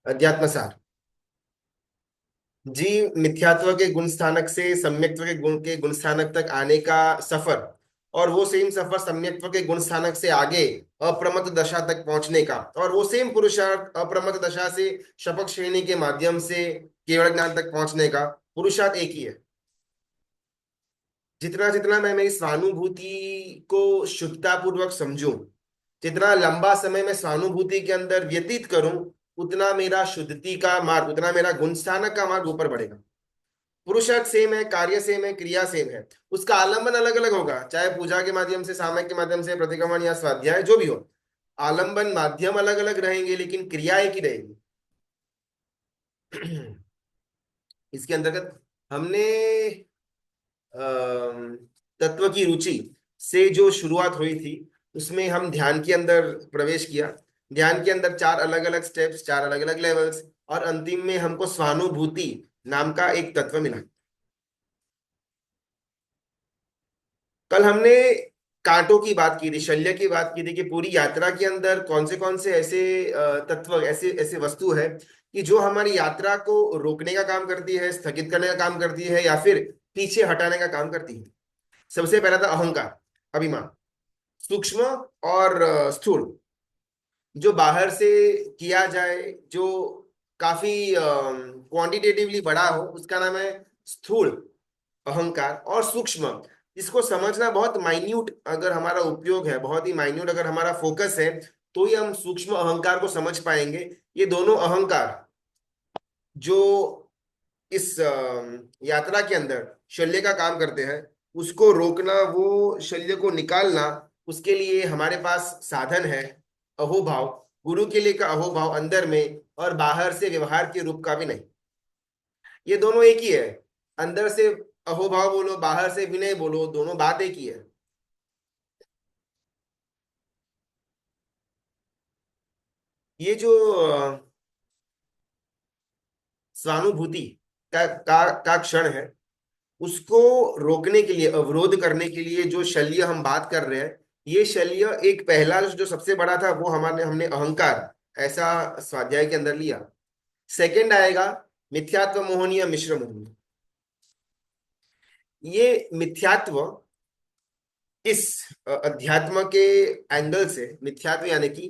अध्यात्म सार। जी, मिथ्यात्व के गुण स्थानक से सम्यक्त्व के गुण स्थानक तक आने का सफर, और वो सेम सफर सम्यक्त्व के गुण स्थानक से आगे अप्रमत्त दशा तक पहुंचने का, और वो सेम पुरुषार्थ अप्रमत्त दशा से शपथ श्रेणी के माध्यम से केवल ज्ञान तक पहुंचने का पुरुषार्थ एक ही है। जितना जितना मैं मेरी स्वानुभूति को शुद्धता पूर्वक समझूं, जितना लंबा समय मैं स्वानुभूति के अंदर व्यतीत करूं, उतना मेरा शुद्धि का मार्ग, उतना मेरा गुण स्थानक का मार्ग ऊपर बढ़ेगा। पुरुषार्थ सेम है, कार्य सेम है, क्रिया सेम है, उसका आलंबन अलग अलग होगा, चाहे पूजा के माध्यम से, सामयिक के माध्यम से, प्रतिक्रमण या स्वाध्याय जो भी हो। आलंबन माध्यम अलग अलग रहेंगे लेकिन क्रिया एक ही रहेगी। इसके अंतर्गत हमने अम, तत्व की रुचि से जो शुरुआत हुई थी, उसमें हम ध्यान के अंदर प्रवेश किया। ध्यान के अंदर चार अलग अलग स्टेप्स, चार अलग अलग लेवल्स, और अंतिम में हमको स्वानुभूति नाम का एक तत्व मिला। कल हमने कांटों की बात की थी, शल्य की बात की थी कि पूरी यात्रा के अंदर कौन से ऐसे तत्व, ऐसे ऐसे वस्तु है कि जो हमारी यात्रा को रोकने का काम करती है, स्थगित करने का काम करती है, या फिर पीछे हटाने का काम करती है। सबसे पहला था अहंकार, अभिमान। सूक्ष्म और स्थूल। जो बाहर से किया जाए, जो काफी क्वांटिटेटिवली बड़ा हो, उसका नाम है स्थूल अहंकार। और सूक्ष्म, इसको समझना बहुत माइन्यूट अगर हमारा उपयोग है, बहुत ही माइन्यूट अगर हमारा फोकस है, तो ही हम सूक्ष्म अहंकार को समझ पाएंगे। ये दोनों अहंकार जो इस यात्रा के अंदर शल्य का काम करते हैं, उसको रोकना, वो शल्य को निकालना, उसके लिए हमारे पास साधन है अहोभाव। गुरु के लिए का अहोभाव अंदर में, और बाहर से व्यवहार के रूप का भी नहीं। ये दोनों एक ही है। अंदर से अहोभाव बोलो, बाहर से विनय बोलो, दोनों बात एक ही है। ये जो स्वानुभूति का क्षण है, उसको रोकने के लिए, अवरोध करने के लिए जो शल्य हम बात कर रहे हैं, ये शल्य एक पहला जो सबसे बड़ा था, वो हमारे हमने अहंकार ऐसा स्वाध्याय के अंदर लिया। सेकंड आएगा मिथ्यात्व मोहनीय मिश्र मोहनीय। ये मिथ्यात्व इस अध्यात्म के एंगल से, मिथ्यात्व यानी कि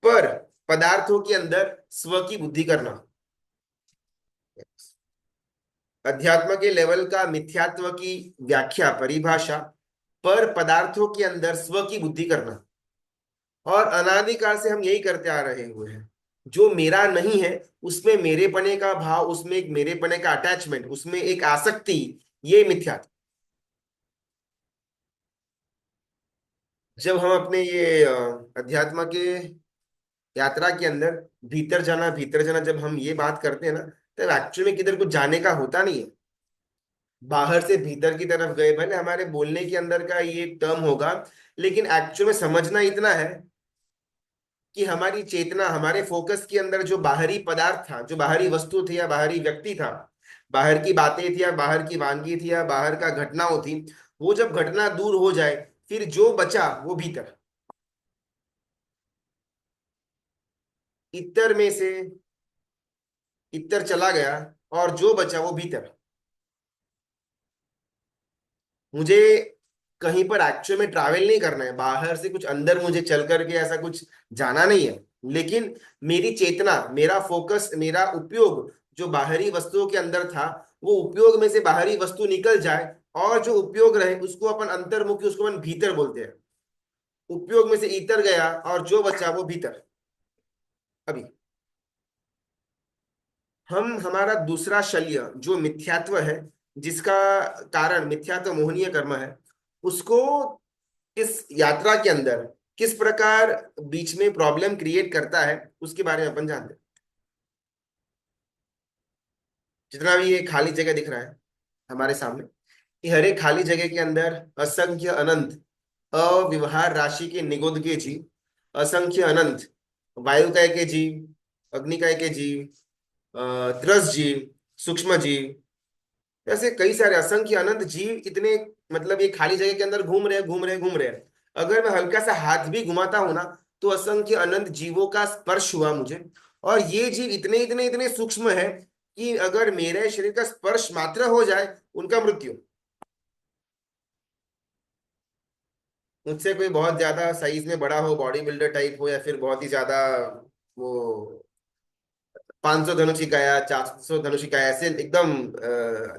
पर पदार्थों के अंदर स्व की बुद्धि करना। अध्यात्म के लेवल का मिथ्यात्व की व्याख्या, परिभाषा, पर पदार्थों के अंदर स्व की बुद्धि करना। और अनादिकाल से हम यही करते आ रहे हुए हैं। जो मेरा नहीं है, उसमें मेरेपने का भाव, उसमें एक मेरेपने का अटैचमेंट, उसमें एक आसक्ति, ये मिथ्यात्व। जब हम अपने ये अध्यात्म के यात्रा के अंदर भीतर जाना, भीतर जाना, जब हम ये बात करते हैं ना, तब एक्चुअली में किधर कुछ जाने का होता नहीं है। बाहर से भीतर की तरफ गए, भले हमारे बोलने के अंदर का ये टर्म होगा, लेकिन एक्चुअल में समझना इतना है कि हमारी चेतना, हमारे फोकस के अंदर जो बाहरी पदार्थ था, जो बाहरी वस्तु थी या बाहरी व्यक्ति था, बाहर की बातें थी या बाहर की वानगी थी या बाहर का घटनाओं थी, वो जब घटना दूर हो जाए, फिर जो बचा वो भीतर, इतर में से इतर चला गया, और जो बचा वो भीतर। मुझे कहीं पर एक्चुअल में ट्रैवल नहीं करना है, बाहर से कुछ अंदर मुझे चल करके ऐसा कुछ जाना नहीं है, लेकिन मेरी चेतना, मेरा फोकस, मेरा उपयोग जो बाहरी वस्तुओं के अंदर था, वो उपयोग में से बाहरी वस्तु निकल जाए, और जो उपयोग रहे उसको अपन अंतर्मुखी, उसको अपन भीतर बोलते हैं। उपयोग में से इतर गया और जो बचा वो भीतर। अभी हम, हमारा दूसरा शल्य जो मिथ्यात्व है, जिसका कारण मिथ्यात्व मोहनीय कर्म है, उसको इस यात्रा के अंदर किस प्रकार बीच में प्रॉब्लम क्रिएट करता है, उसके बारे में अपन जानते हैं। जितना भी ये खाली जगह दिख रहा है हमारे सामने, ये हर एक खाली जगह के अंदर असंख्य अनंत अव्यवहार राशि के निगोद के जीव, असंख्य अनंत वायु काय के जीव, अग्नि काय के जीव, त्रस जीव, सूक्ष्म जीव, ऐसे कई सारे असंख्य अनंत जीव, इतने, मतलब ये खाली जगह के अंदर घूम रहे हैं, घूम रहे हैं, घूम रहे हैं। अगर मैं हल्का सा हाथ भी घुमाता हूं ना, तो असंख्य अनंत जीवों का स्पर्श हुआ मुझे, और ये जीव इतने इतने इतने सूक्ष्म है कि अगर मेरे शरीर का स्पर्श मात्र हो जाए, उनका मृत्यु। मुझसे कोई बहुत ज्यादा साइज में बड़ा हो, बॉडी बिल्डर टाइप हो, या फिर बहुत ही ज्यादा वो 500 धनुष का या 400 धनुष का, ऐसे एकदम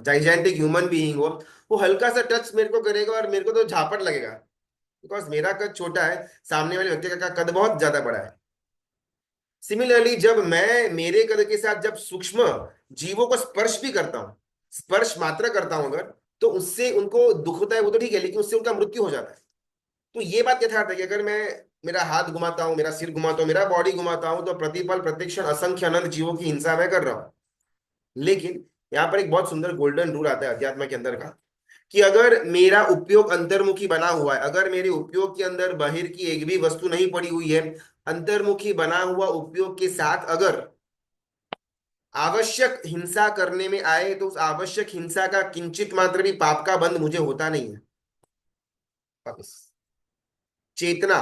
जाइजेंटिक ह्यूमन बीइंग हो, वो हल्का सा टच मेरे को करेगा और मेरे को तो झापट लगेगा। बिकॉज मेरा कद छोटा है, सामने वाले व्यक्ति का कद बहुत ज्यादा बड़ा है। सिमिलरली जब मैं मेरे कद के साथ जब सूक्ष्म जीवों को स्पर्श भी करता हूँ, स्पर्श मात्र करता हूं अगर, तो उससे उनको दुख होता है वो तो ठीक है, लेकिन उससे उनका मृत्यु हो जाता है। तो ये बात यथार्थ है कि अगर मैं मेरा हाथ घुमाता हूँ, मेरा सिर घुमाता हूँ, मेरा बॉडी घुमाता हूँ, तो प्रतिपल प्रतिक्षण असंख्य अनंत जीवों की हिंसा मैं कर रहा हूँ। लेकिन यहाँ पर एक बहुत सुंदर गोल्डन रूल आता है अध्यात्म के अंदर का, कि अगर मेरा उपयोग अंतर्मुखी बना हुआ है, अगर मेरे उपयोग के अंदर बाहर की एक भी वस्तु नहीं पड़ी हुई है, अंतर्मुखी बना हुआ उपयोग के साथ अगर आवश्यक हिंसा करने में आए, तो उस आवश्यक हिंसा का किंचित मात्र भी पाप का बंध मुझे होता नहीं है। वापस, चेतना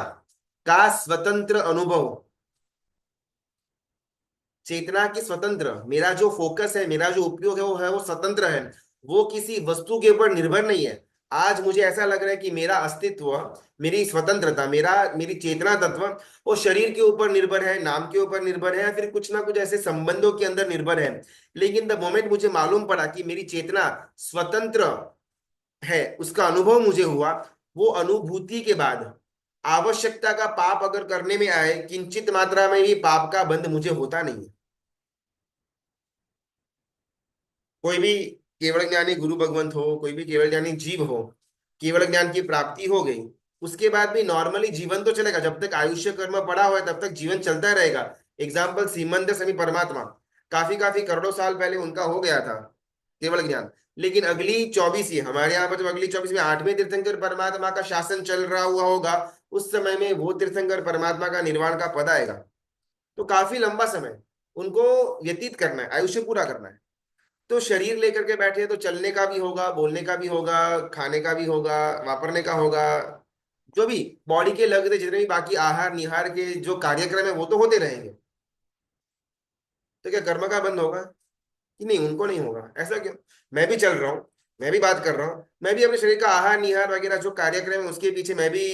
का स्वतंत्र अनुभव, चेतना की स्वतंत्र, मेरा जो फोकस है, मेरा जो उपयोग है वो स्वतंत्र है। वो किसी वस्तु के ऊपर निर्भर नहीं है। आज मुझे ऐसा लग रहा है कि मेरा अस्तित्व, मेरी स्वतंत्रता, मेरी चेतना तत्व, वो शरीर के ऊपर निर्भर है, नाम के ऊपर निर्भर है, या फिर कुछ ना कुछ ऐसे संबंधों के अंदर निर्भर है। लेकिन द मोमेंट मुझे मालूम पड़ा कि मेरी चेतना स्वतंत्र है, उसका अनुभव मुझे हुआ, वो अनुभूति के बाद आवश्यकता का पाप अगर करने में आए, किंचित मात्रा में भी पाप का बंध मुझे होता नहीं है। कोई भी केवल ज्ञानी गुरु भगवंत हो, कोई भी केवल ज्ञानी जीव हो, केवल ज्ञान की प्राप्ति हो गई, उसके बाद भी नॉर्मली जीवन तो चलेगा, जब तक आयुष्य कर्म पड़ा हुआ है तब तक जीवन चलता रहेगा। एग्जाम्पल सीमंत समी परमात्मा, काफी काफी करोड़ों साल पहले उनका हो गया था केवल ज्ञान। लेकिन अगली 24 ही हमारे यहाँ पर, जब अगली 24 में 8वें तीर्थंकर परमात्मा का शासन चल रहा हुआ होगा, उस समय में वो तीर्थंकर परमात्मा का निर्वाण का पद आएगा। तो काफी लंबा समय उनको व्यतीत करना है, आयुष्य पूरा करना है। तो शरीर लेकर के बैठे हैं, तो चलने का भी होगा, बोलने का भी होगा, खाने का भी होगा, वापरने का होगा, जो भी बॉडी के लगते जितने भी बाकी आहार निहार के जो कार्यक्रम है वो तो होते रहेंगे। तो क्या कर्म का बंद होगा कि नहीं? उनको नहीं होगा। ऐसा क्यों? मैं भी चल रहा हूँ, मैं भी बात कर रहा हूँ, मैं भी अपने शरीर का आहार निहार वगैरह जो कार्यक्रम है उसके पीछे मैं भी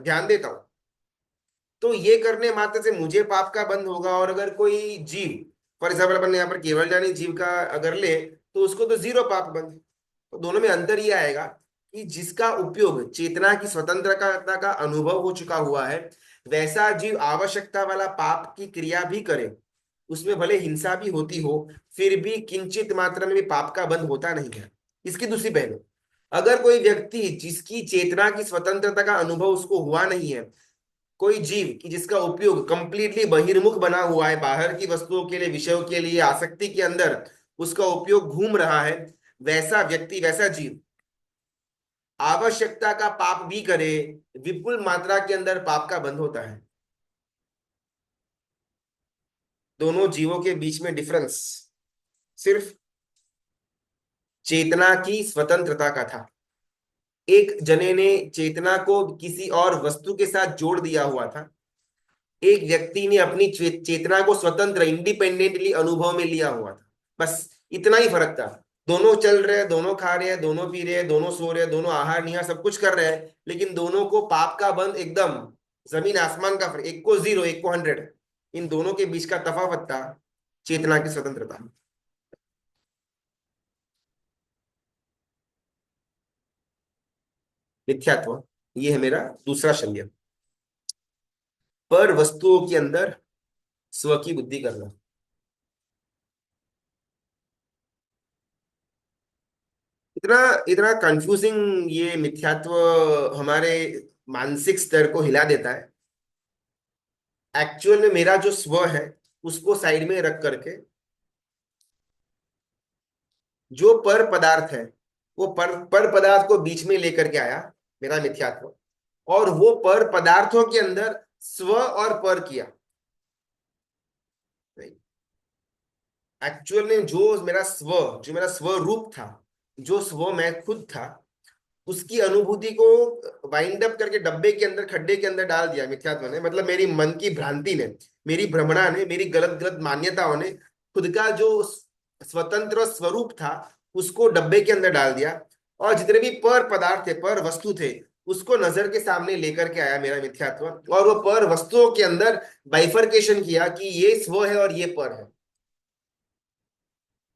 ध्यान देता हूँ। तो ये करने मात्र से मुझे पाप का बंध होगा। और अगर कोई जीव, फॉर एग्जाम्पल अपन यहाँ पर केवल जानी जीव का अगर ले, तो उसको तो जीरो पाप बंध। तो दोनों में अंतर ये आएगा कि जिसका उपयोग चेतना की स्वतंत्रता का अनुभव हो चुका हुआ है, वैसा जीव आवश्यकता वाला पाप की क्रिया भी करे, उसमें भले हिंसा भी होती हो, फिर भी किंचित मात्रा में भी पाप का बंध होता नहीं है। इसकी दूसरी पहलू, अगर कोई व्यक्ति जिसकी चेतना की स्वतंत्रता का अनुभव उसको हुआ नहीं है, कोई जीव कि जिसका उपयोग कंप्लीटली बहिर्मुख बना हुआ है, बाहर की वस्तुओं के लिए, विषयों के लिए, आसक्ति के अंदर उसका उपयोग घूम रहा है, वैसा व्यक्ति, वैसा जीव आवश्यकता का पाप भी करे, विपुल मात्रा के अंदर पाप का बंध होता है। दोनों जीवों के बीच में डिफरेंस सिर्फ चेतना की स्वतंत्रता का था। एक जने ने चेतना को किसी और वस्तु के साथ जोड़ दिया हुआ था, एक व्यक्ति ने अपनी चेतना को स्वतंत्र इंडिपेंडेंटली अनुभव में लिया हुआ था। बस इतना ही फर्क था। दोनों चल रहे हैं, दोनों खा रहे हैं, दोनों पी रहे हैं, दोनों सो रहे हैं, दोनों आहार निहार सब कुछ कर रहे हैं, लेकिन दोनों को पाप का बंध एकदम जमीन आसमान का फर्क। एक को 0, एक को 100। इन दोनों के बीच का तफावत था चेतना की स्वतंत्रता। मिथ्यात्व, ये है मेरा दूसरा शल्य। पर वस्तुओं के अंदर स्व की बुद्धि करना। इतना इतना कंफ्यूजिंग ये मिथ्यात्व हमारे मानसिक स्तर को हिला देता है। एक्चुअल में मेरा जो स्व है उसको साइड में रख करके जो पर पदार्थ है, वो पर पदार्थ को बीच में लेकर के आया मेरा मिथ्यात्व, और वो पर पदार्थों के अंदर स्व और पर किया। एक्चुअल में जो मेरा स्व रूप था, जो स्व मैं खुद था, उसकी अनुभूति को वाइंड अप करके डब्बे के अंदर, खड्डे के अंदर डाल दिया मिथ्यात्व ने, मतलब मेरी मन की भ्रांति ने, मेरी भ्रमणा ने, मेरी गलत गलत मान्यताओं ने खुद का जो स्वतंत्र स्वरूप था उसको डब्बे के अंदर डाल दिया, और जितने भी पर पदार्थ थे, पर वस्तु थे, उसको नजर के सामने लेकर के आया मेरा मिथ्यात्व, और वो पर वस्तुओं के अंदर बाइफरकेशन किया कि ये स्व है और ये पर है।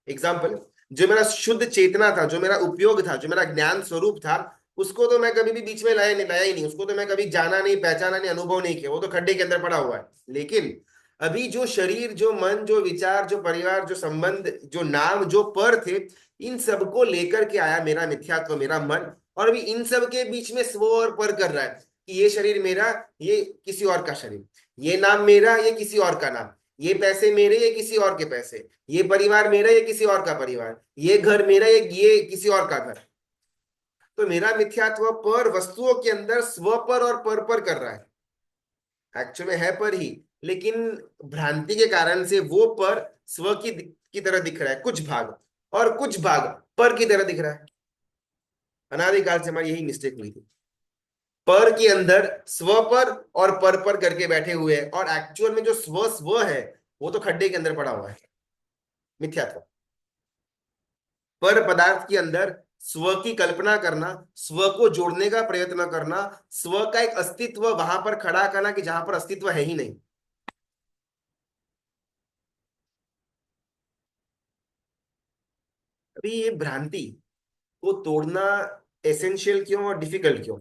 एग्जाम्पल, जो मेरा शुद्ध चेतना था, जो मेरा उपयोग था, जो मेरा ज्ञान स्वरूप था, उसको तो मैं कभी भी बीच में लाया ही नहीं, उसको तो मैं कभी जाना नहीं, पहचाना नहीं, अनुभव नहीं किया, वो तो खड्डे के अंदर पड़ा हुआ है। लेकिन अभी जो शरीर, जो मन, जो विचार, जो परिवार, जो संबंध, जो नाम, जो पर थे, इन सबको लेकर के आया मेरा मिथ्यात्व, मेरा मन, और अभी इन सब के बीच में स्व और पर कर रहा है कि ये शरीर मेरा, ये किसी और का शरीर, ये नाम मेरा, ये किसी और का नाम, ये पैसे मेरे, ये किसी और के पैसे, ये परिवार मेरा, ये किसी और का परिवार, ये घर मेरा, ये किसी और का घर। तो मेरा मिथ्यात्व पर वस्तुओं के अंदर स्व पर और पर कर रहा है, एक्चुअल में है पर ही, लेकिन भ्रांति के कारण से वो पर स्व की तरह दिख रहा है कुछ भाग, और कुछ भाग पर की तरह दिख रहा है। अनादिकाल से हमारी यही मिस्टेक हुई थी, पर के अंदर स्व पर और पर करके बैठे हुए हैं, और एक्चुअल में जो स्व स्व है वो तो खड्डे के अंदर पड़ा हुआ है, मिथ्यात्व। पर पदार्थ के अंदर स्व की कल्पना करना, स्व को जोड़ने का प्रयत्न करना, स्व का एक अस्तित्व वहां पर खड़ा करना कि जहां पर अस्तित्व है ही नहीं। अभी ये भ्रांति को तोड़ना एसेंशियल क्यों और डिफिकल्ट क्यों?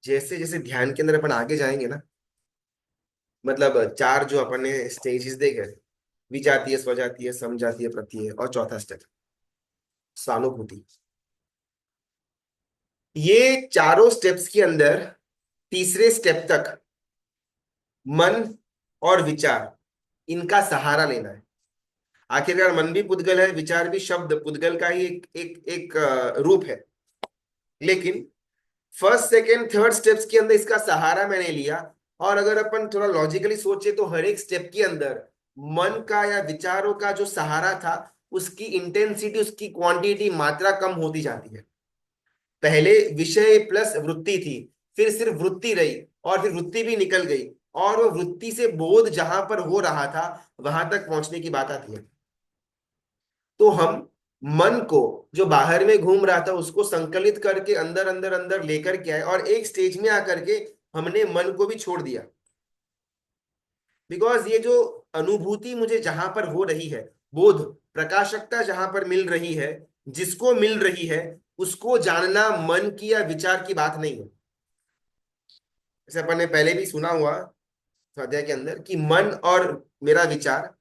जैसे जैसे ध्यान के अंदर अपन आगे जाएंगे ना, मतलब चार जो अपन ने स्टेजेस देखे, विजातीय, स्वजातीय, समजातीय, प्रत्यय, और चौथा स्टेप स्वानुभूति। ये चारों स्टेप्स के अंदर तीसरे स्टेप तक मन और विचार, इनका सहारा लेना है। आखिरकार मन भी पुद्गल है, विचार भी शब्द पुद्गल का ही एक रूप है। लेकिन फर्स्ट सेकेंड थर्ड स्टेप्स के अंदर इसका सहारा मैंने लिया, और अगर अपन थोड़ा लॉजिकली सोचे तो हर एक स्टेप के अंदर मन का या विचारों का जो सहारा था, उसकी इंटेंसिटी, उसकी क्वांटिटी, मात्रा कम होती जाती है। पहले विषय प्लस वृत्ति थी, फिर सिर्फ वृत्ति रही, और फिर वृत्ति भी निकल गई, और वो वृत्ति से बोध जहां पर हो रहा था वहां तक पहुंचने की बात आती है। तो हम मन को, जो बाहर में घूम रहा था, उसको संकलित करके अंदर अंदर अंदर लेकर के आए, और एक स्टेज में आकर के हमने मन को भी छोड़ दिया। बिकॉज ये जो अनुभूति मुझे जहां पर हो रही है, बोध, प्रकाशकता जहां पर मिल रही है, जिसको मिल रही है, उसको जानना मन की या विचार की बात नहीं है। जैसे अपन ने पहले भी सुना हुआ स्वाध्याय के अंदर कि मन और मेरा विचार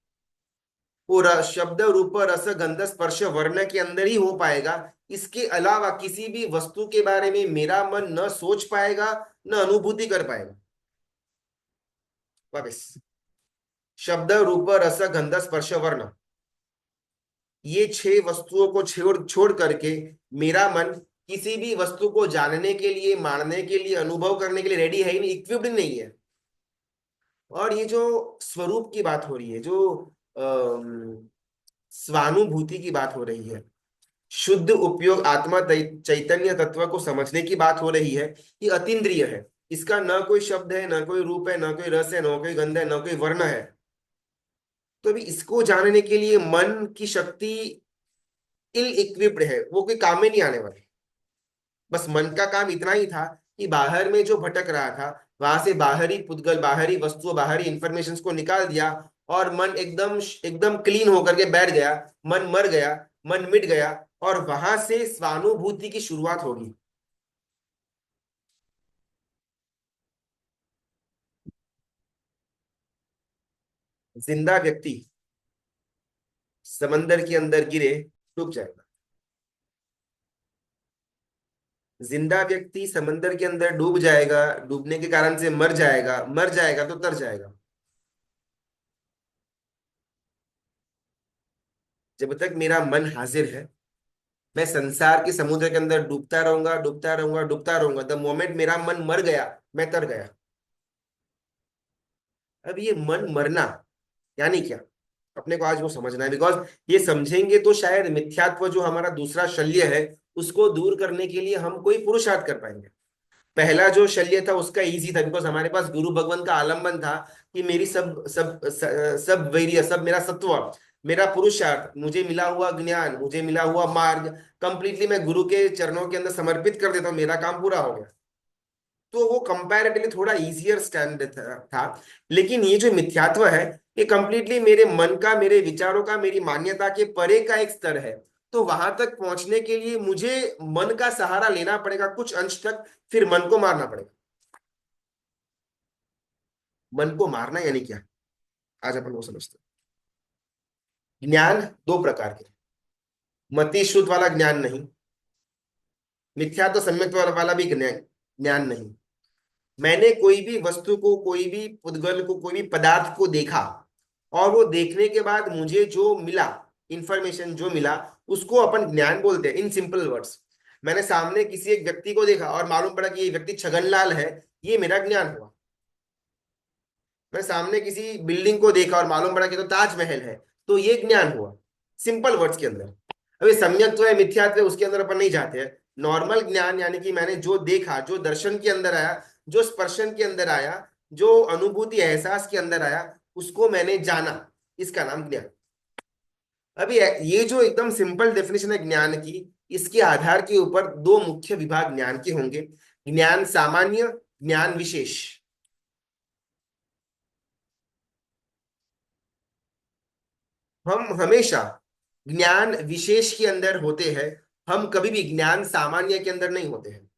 वो शब्द, रूप, रस, गंध, स्पर्श, वर्ण के अंदर ही हो पाएगा। इसके अलावा किसी भी वस्तु के बारे में मेरा मन न सोच पाएगा, न अनुभूति कर पाएगा। वापस, शब्द, रूप, रस, गंध, स्पर्श, वर्ण, ये छह वस्तुओं को छोड़ छोड़ करके मेरा मन किसी भी वस्तु को जानने के लिए, मानने के लिए, अनुभव करने के लिए रेडी है ही नहीं, इक्विप्ड नहीं है। और ये जो स्वरूप की बात हो रही है, जो स्वानुभूति की बात हो रही है, शुद्ध उपयोग आत्मा चैतन्य तत्व को समझने की बात हो रही है, ये अतीन्द्रिय है। इसका न कोई शब्द है, न कोई रूप है, न कोई रस है, न कोई गंध है, न कोई वर्ण है। तो अभी इसको जानने के लिए मन की शक्ति इल इक्विप्ड है, वो कोई काम में नहीं आने वाली। बस मन का काम इतना ही था कि बाहर में जो भटक रहा था, वहां से बाहरी पुद्गल, बाहरी वस्तु, बाहरी इंफॉर्मेशन को निकाल दिया, और मन एकदम एकदम क्लीन होकर के बैठ गया, मन मर गया, मन मिट गया, और वहां से स्वानुभूति की शुरुआत होगी। जिंदा व्यक्ति समंदर के अंदर गिरे, डूब जाएगा। जिंदा व्यक्ति समंदर के अंदर डूब जाएगा, डूबने के कारण से मर जाएगा, मर जाएगा तो तर जाएगा। जब तक मेरा मन हाजिर है, मैं संसार के समुद्र के अंदर डूबता रहूंगा, डूबता रहूंगा, डूबता रहूंगा। द मोमेंट मेरा मन मर गया, मैं तर गया। अब ये मन मरना यानी क्या? अपने को आज वो समझना है, बिकॉज ये समझेंगे तो शायद मिथ्यात्व जो हमारा दूसरा शल्य है उसको दूर करने के लिए हम कोई पुरुषार्थ कर पाएंगे। पहला जो शल्य था उसका इजी था, बिकॉज हमारे पास गुरु भगवान का आलंबन था कि मेरी सब वैर्य, सब मेरा सत्व, मेरा पुरुषार्थ, मुझे मिला हुआ ज्ञान, मुझे मिला हुआ मार्ग कंप्लीटली मैं गुरु के चरणों के अंदर समर्पित कर देता हूँ, मेरा काम पूरा हो गया। तो वो कंपैरेटिवली थोड़ा इजियर स्टैंड था। लेकिन ये जो मिथ्यात्व है, ये कंप्लीटली मेरे मन का, मेरे विचारों का, मेरी मान्यता के परे का एक स्तर है। तो वहां तक पहुंचने के लिए मुझे मन का सहारा लेना पड़ेगा कुछ अंश तक, फिर मन को मारना पड़ेगा। मन को मारना यानी क्या, आज अपन वो समझते हैं। ज्ञान दो प्रकार के, मति शुद्ध वाला ज्ञान नहीं, मिथ्या तो सम्यक वाला भी ज्ञान ज्ञान नहीं। मैंने कोई भी वस्तु को, कोई भी पुद्गल को, कोई भी पदार्थ को देखा, और वो देखने के बाद मुझे जो मिला, इंफॉर्मेशन जो मिला, उसको अपन ज्ञान बोलते हैं इन सिंपल वर्ड्स। मैंने सामने किसी एक व्यक्ति को देखा और मालूम पड़ा कि ये व्यक्ति छगनलाल है, ये मेरा ज्ञान हुआ। मैं सामने किसी बिल्डिंग को देखा और मालूम पड़ा कि तो ताजमहल है, तो ये ज्ञान हुआ, सिंपल वर्ड्स के अंदर। अभी सम्यक है, मिथ्यात्व है, उसके अंदर अपन नहीं जाते हैं। नॉर्मल ज्ञान यानी कि मैंने जो देखा, जो दर्शन के अंदर आया, जो स्पर्शन के अंदर आया, जो अनुभूति एहसास के अंदर आया, उसको मैंने जाना, इसका नाम ज्ञान। अभी ये जो एकदम सिंपल डेफिनेशन है ज्ञान की, इसके आधार के ऊपर दो मुख्य विभाग ज्ञान के होंगे, ज्ञान सामान्य, ज्ञान विशेष। हम हमेशा ज्ञान विशेष के अंदर होते हैं, हम कभी भी ज्ञान सामान्य के अंदर नहीं होते हैं।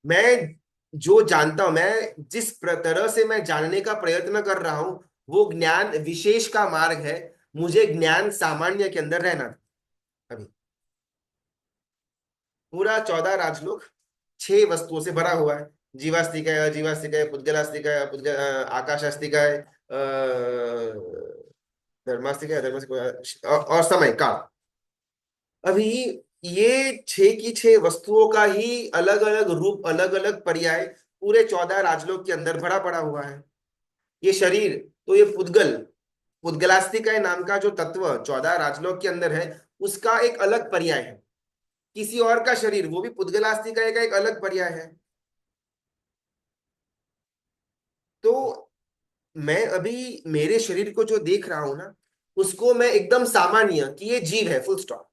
मैं जो जानता हूं, मैं जिस तरह से मैं जानने का प्रयत्न कर रहा हूं, वो ज्ञान विशेष का मार्ग है। मुझे ज्ञान सामान्य के अंदर रहना था। अभी पूरा 14 राजलोक 6 वस्तुओं से भरा हुआ है। जीवास्तिक है, अजीवास्तिक है, पुद्गलास्तिक है, आकाशास्तिक है, धर्मास्तिक है, अधर्मास्तिक है, और समय काल। अभी ये 6 की 6 वस्तुओं का ही अलग अलग रूप, अलग अलग पर्याय पूरे 14 राजलोक के अंदर भरा पड़ा हुआ है। ये शरीर, तो ये पुद्गल, पुद्गलास्तिकाय नाम का जो तत्व 14 राजलोक के अंदर है, उसका एक अलग पर्याय है। किसी और का शरीर, वो भी पुद्गलास्तिकाय का एक अलग पर्याय है। तो मैं अभी मेरे शरीर को जो देख रहा हूं ना, उसको मैं एकदम सामान्य कि ये जीव है, फुल स्टॉप।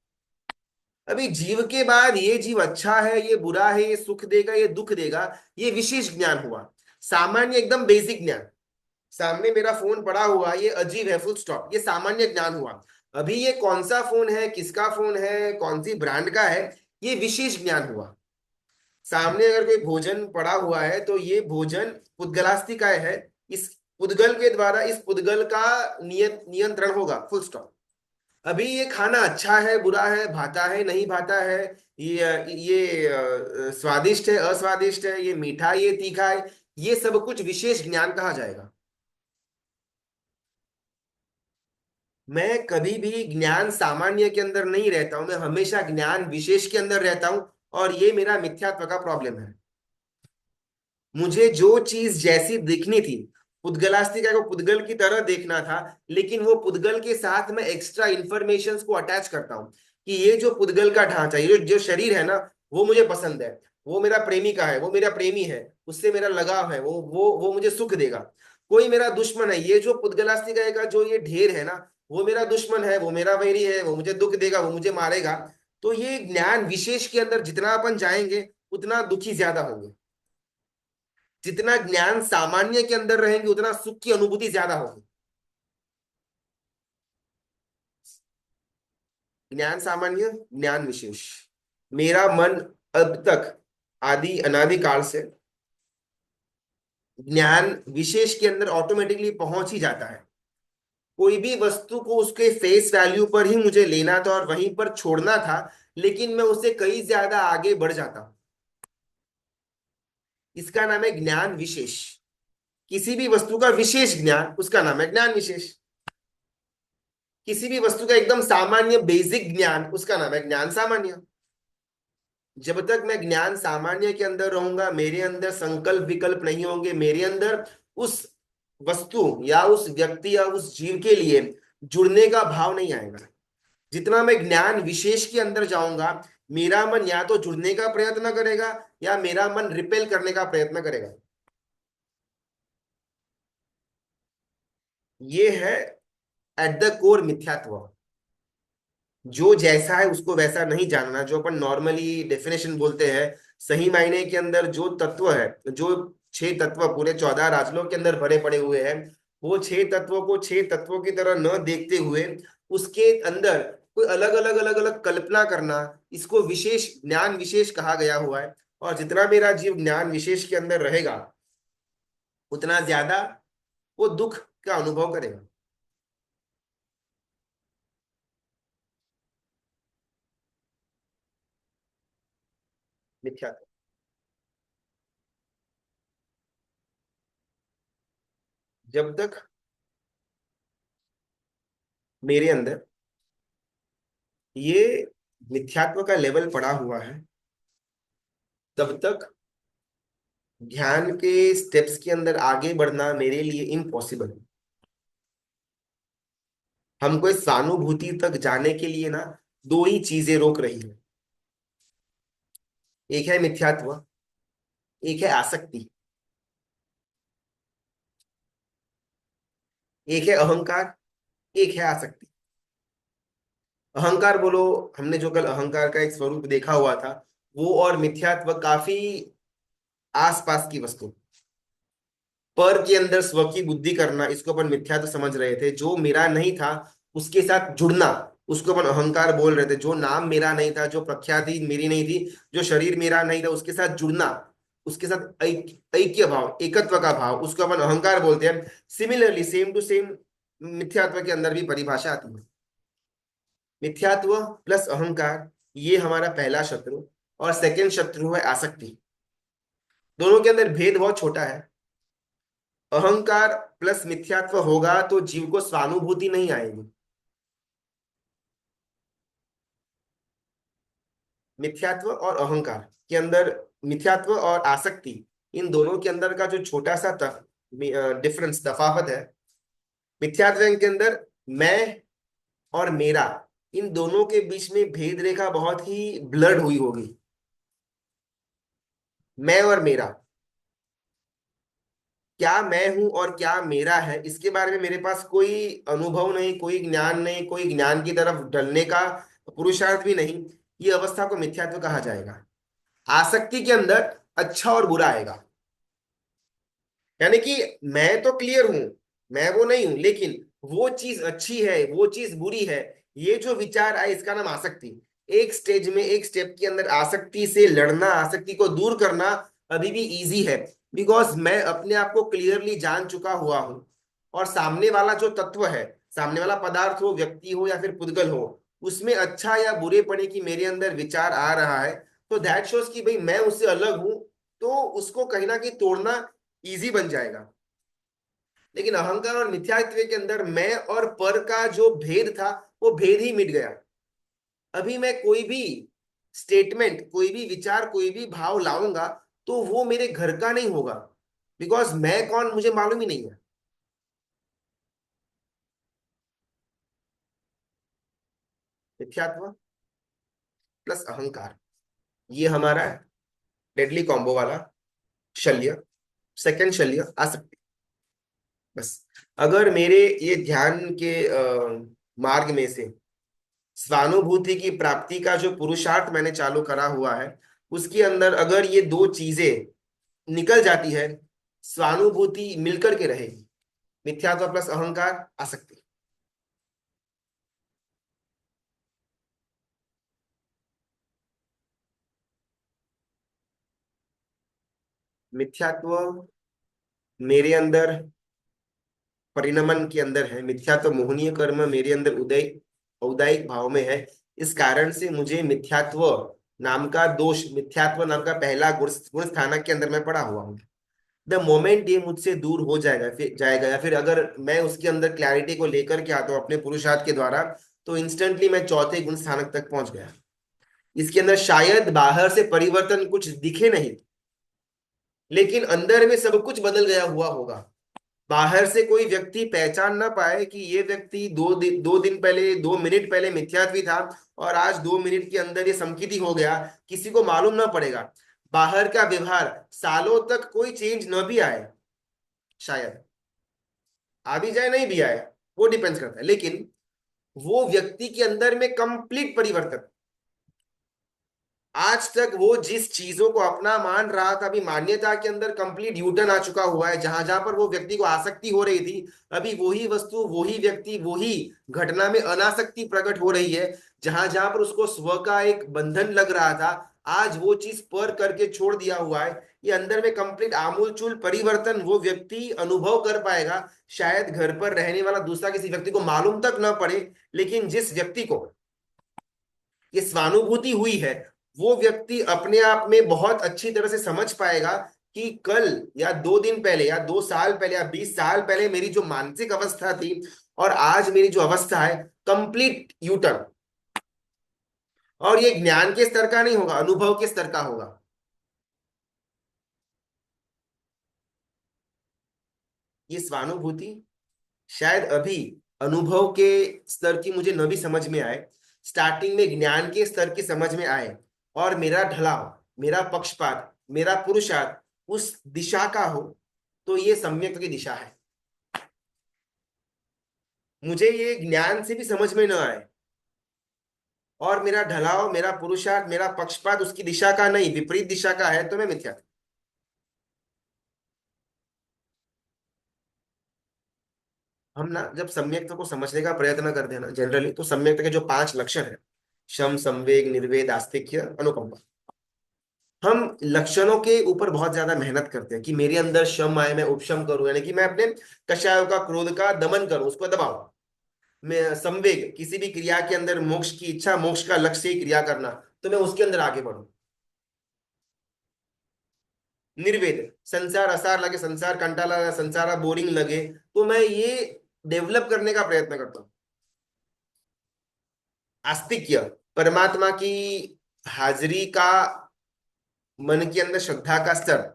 अभी जीव के बाद ये जीव अच्छा है, ये बुरा है, ये सुख देगा, ये दुख देगा, ये विशेष ज्ञान हुआ। सामान्य एकदम बेसिक ज्ञान, सामने मेरा फोन पड़ा हुआ, ये अजीब है, फुल स्टॉप, ये सामान्य ज्ञान हुआ। अभी ये कौन सा फोन है, किसका फोन है, कौन सी ब्रांड का है, ये विशेष ज्ञान हुआ। सामने अगर कोई भोजन पड़ा हुआ है, तो ये भोजन पुद्गलास्तिकाय है, इस पुद्गल के द्वारा इस पुद्गल का नियंत्रण होगा, फुल स्टॉप। अभी ये खाना अच्छा है, बुरा है, भाता है, नहीं भाता है, ये स्वादिष्ट है, अस्वादिष्ट है, ये मीठा है, ये तीखा है, ये सब कुछ विशेष ज्ञान कहा जाएगा। मैं कभी भी ज्ञान सामान्य के अंदर नहीं रहता हूं, मैं हमेशा ज्ञान विशेष के अंदर रहता हूं। और ये मेरा मिथ्यात्व का प्रॉब्लम है। मुझे जो चीज जैसी दिखनी थी, पुद्गलास्तिका को पुद्गल की तरह देखना था, लेकिन वो पुद्गल के साथ मैं एक्स्ट्रा इंफॉर्मेशन को अटैच करता हूँ कि ये जो पुद्गल का ढांचा, ये जो जो शरीर है ना, वो मुझे पसंद है, वो मेरा प्रेमी का है, वो मेरा प्रेमी है, उससे मेरा लगाव है, वो मुझे सुख देगा। कोई मेरा दुश्मन है, ये जो पुद्गलास्तिका का जो ये ढेर है ना, वो मेरा दुश्मन है, वो मेरा वैरी है, वो मुझे दुख देगा, वो मुझे मारेगा। तो ये ज्ञान विशेष के अंदर जितना अपन जाएंगे, उतना दुखी ज्यादा होंगे। जितना ज्ञान सामान्य के अंदर रहेंगे, उतना सुख की अनुभूति ज्यादा होगी। ज्ञान सामान्य, ज्ञान विशेष। मेरा मन अब तक आदि अनादि काल से ज्ञान विशेष के अंदर ऑटोमेटिकली पहुंच ही जाता है। कोई भी वस्तु को उसके फेस वैल्यू पर ही मुझे लेना था और वहीं पर छोड़ना था, लेकिन मैं उससे कई ज्यादा आगे बढ़ जाता हूं। इसका नाम है ज्ञान विशेष। किसी भी वस्तु का विशेष ज्ञान, उसका नाम है ज्ञान विशेष। किसी भी वस्तु का एकदम सामान्य बेसिक ज्ञान, उसका नाम है ज्ञान सामान्य। जब तक मैं ज्ञान सामान्य के अंदर रहूंगा, मेरे अंदर संकल्प विकल्प नहीं होंगे, मेरे अंदर उस वस्तु या उस व्यक्ति या उस जीव के लिए जुड़ने का भाव नहीं आएगा। जितना मैं ज्ञान विशेष के अंदर जाऊंगा, मेरा मन या तो जुड़ने का प्रयत्न करेगा या मेरा मन रिपेल करने का प्रयत्न करेगा। ये है एट द कोर मिथ्यात्व। जो जैसा है उसको वैसा नहीं जानना, जो अपन नॉर्मली डेफिनेशन बोलते हैं, सही मायने के अंदर जो तत्व है, जो छह तत्व पूरे 14 राजलोक के अंदर भरे पड़े हुए हैं, वो छह तत्वों को छह तत्वों की तरह न देखते हुए उसके अंदर कोई अलग अलग अलग अलग कल्पना करना, इसको विशेष ज्ञान विशेष कहा गया हुआ है। और जितना मेरा जीव ज्ञान विशेष के अंदर रहेगा, उतना ज्यादा वो दुख का अनुभव करेगा। मिथ्या। जब तक मेरे अंदर ये मिथ्यात्व का लेवल पड़ा हुआ है, तब तक ध्यान के स्टेप्स के अंदर आगे बढ़ना मेरे लिए इम्पॉसिबल है। हमको इस सहानुभूति तक जाने के लिए ना दो ही चीजें रोक रही है। एक है मिथ्यात्व, एक है आसक्ति। एक है अहंकार, एक है आसक्ति। अहंकार बोलो, हमने जो कल अहंकार का एक स्वरूप देखा हुआ था, वो और मिथ्यात्व काफी आसपास की वस्तु। पर के अंदर स्व की बुद्धि करना, इसको अपन मिथ्या तो समझ रहे थे। जो मेरा नहीं था उसके साथ जुड़ना, उसको अपन अहंकार बोल रहे थे। जो नाम मेरा नहीं था, जो प्रख्याति मेरी नहीं थी, जो शरीर मेरा नहीं था, उसके साथ जुड़ना, उसके साथ ऐक्य भाव, एकत्व का भाव, उसको अपन अहंकार बोलते हैं। सिमिलरली सेम टू सेम मिथ्यात्व के अंदर भी परिभाषा आती है। मिथ्यात्व प्लस अहंकार, ये हमारा पहला शत्रु। और सेकंड शत्रु है आसक्ति। दोनों के अंदर भेद बहुत छोटा है। अहंकार प्लस मिथ्यात्व होगा तो जीव को स्वानुभूति नहीं आएगी। मिथ्यात्व और अहंकार के अंदर, मिथ्यात्व और आसक्ति, इन दोनों के अंदर का जो छोटा सा डिफरेंस, तफावत है, मिथ्यात्व के अंदर मैं और मेरा, इन दोनों के बीच में भेद रेखा बहुत ही ब्लड हुई होगी। मैं और मेरा, क्या मैं हूं और क्या मेरा है, इसके बारे में मेरे पास कोई अनुभव नहीं, कोई ज्ञान नहीं, कोई ज्ञान की तरफ ढलने का पुरुषार्थ भी नहीं। ये अवस्था को मिथ्यात्व कहा जाएगा। आसक्ति के अंदर अच्छा और बुरा आएगा। यानी कि मैं तो क्लियर हूं, मैं वो नहीं हूं, लेकिन वो चीज अच्छी है, वो चीज बुरी है, ये जो विचार आए, इसका नाम आसक्ति। एक स्टेज में, एक स्टेप के अंदर आसक्ति से लड़ना, आसक्ति को दूर करना अभी भी इजी है। बिकॉज मैं अपने आप को क्लियरली जान चुका हुआ हूं। और सामने वाला जो तत्व है, सामने वाला पदार्थ हो, व्यक्ति हो या फिर पुद्गल हो, उसमें अच्छा या बुरे पड़े की मेरे अंदर विचार आ रहा है, तो दैट शोज कि भाई मैं उससे अलग हूं। तो उसको कहीं ना कहीं तोड़ना इजी बन जाएगा। लेकिन अहंकार और मिथ्यात्व के अंदर मैं और पर का जो भेद था, वो भेद ही मिट गया। अभी मैं कोई भी स्टेटमेंट, कोई भी विचार, कोई भी भाव लाऊंगा, तो वो मेरे घर का नहीं होगा। बिकॉज मैं कौन मुझे मालूम ही नहीं है। मिथ्यात्व प्लस अहंकार, ये हमारा डेडली कॉम्बो वाला शल्य, सेकंड शल्य आसक्ति। बस, अगर मेरे ये ध्यान के मार्ग में से स्वानुभूति की प्राप्ति का जो पुरुषार्थ मैंने चालू करा हुआ है, उसके अंदर अगर ये दो चीजें निकल जाती है, स्वानुभूति मिलकर के रहेगी। मिथ्यात्व प्लस अहंकार, आसक्ति। मिथ्यात्व मेरे अंदर परिणमन के अंदर है। मिथ्यात्व मोहनीय कर्म मेरे अंदर उदय औदायिक भाव में है। इस कारण से मुझे मिथ्यात्व नाम का दोष, मिथ्यात्व नाम का पहला गुण गुण स्थानक के अंदर मैं पड़ा हुआ हूँ। द मोमेंट ये मुझसे दूर हो जाएगा, फिर जाएगा, या फिर अगर मैं उसके अंदर क्लैरिटी को लेकर के आता हूँ अपने पुरुषार्थ के द्वारा, तो इंस्टेंटली मैं चौथे गुण स्थानक तक पहुंच गया। इसके अंदर शायद बाहर से परिवर्तन कुछ दिखे नहीं, लेकिन अंदर में सब कुछ बदल गया हुआ होगा। बाहर से कोई व्यक्ति पहचान ना पाए कि ये व्यक्ति 2 दिन पहले, 2 मिनट पहले मिथ्यात्वी था और आज 2 मिनट के अंदर ये संकित हो गया, किसी को मालूम ना पड़ेगा। बाहर का व्यवहार सालों तक कोई चेंज न भी आए, शायद आ भी जाए नहीं भी आए, वो डिपेंड करता है, लेकिन वो व्यक्ति के अंदर में कंप्लीट परिवर्तन। आज तक वो जिस चीजों को अपना मान रहा था, अभी मान्यता के अंदर कंप्लीट यूटर्न आ चुका हुआ है। जहां जहां पर वो व्यक्ति को आसक्ति हो रही थी, अभी वही वस्तु, वही व्यक्ति, वही घटना में अनासक्ति प्रकट हो रही है। जहां जहां पर उसको स्व का एक बंधन लग रहा था, आज वो चीज पर करके छोड़ दिया हुआ है। ये अंदर में कंप्लीट आमूलचूल परिवर्तन वो व्यक्ति अनुभव कर पाएगा। शायद घर पर रहने वाला दूसरा किसी व्यक्ति को मालूम तक न पड़े, लेकिन जिस व्यक्ति को ये स्वानुभूति हुई है, वो व्यक्ति अपने आप में बहुत अच्छी तरह से समझ पाएगा कि कल या 2 दिन पहले या 2 साल पहले या 20 साल पहले मेरी जो मानसिक अवस्था थी और आज मेरी जो अवस्था है, कंप्लीट यूटर्न। और ये ज्ञान के स्तर का नहीं होगा, अनुभव के स्तर का होगा। ये स्वानुभूति शायद अभी अनुभव के स्तर की मुझे न भी समझ में आए, स्टार्टिंग में ज्ञान के स्तर की समझ में आए, और मेरा ढलाव, मेरा पक्षपात, मेरा पुरुषार्थ उस दिशा का हो, तो ये सम्यक की दिशा है। मुझे ये ज्ञान से भी समझ में न आए और मेरा ढलाव, मेरा पुरुषार्थ, मेरा पक्षपात उसकी दिशा का नहीं, विपरीत दिशा का है, तो मैं मिथ्या। हम ना जब सम्यक्ता को समझने का प्रयत्न करते हैं ना जनरली, तो सम्यक्ता के जो 5 लक्षण है, शम, संवेग, निर्वेद, आस्तिक्य, अनुकंपा, हम लक्षणों के ऊपर बहुत ज्यादा मेहनत करते हैं कि मेरे अंदर शम आए, मैं उपशम करूं, यानी कि मैं अपने कषायों का, क्रोध का दमन करूं, उसको दबाऊं। मैं संवेग, किसी भी क्रिया के अंदर मोक्ष की इच्छा, मोक्ष का लक्ष्य ही क्रिया करना, तो मैं उसके अंदर आगे बढ़ूं। निर्वेद, संसार असार लगे, संसार कंटाला लगे, संसार बोरिंग लगे, तो मैं ये डेवलप करने का प्रयत्न करता हूँ। आस्तिक्य, परमात्मा की हाजिरी का, मन के अंदर श्रद्धा का स्तर,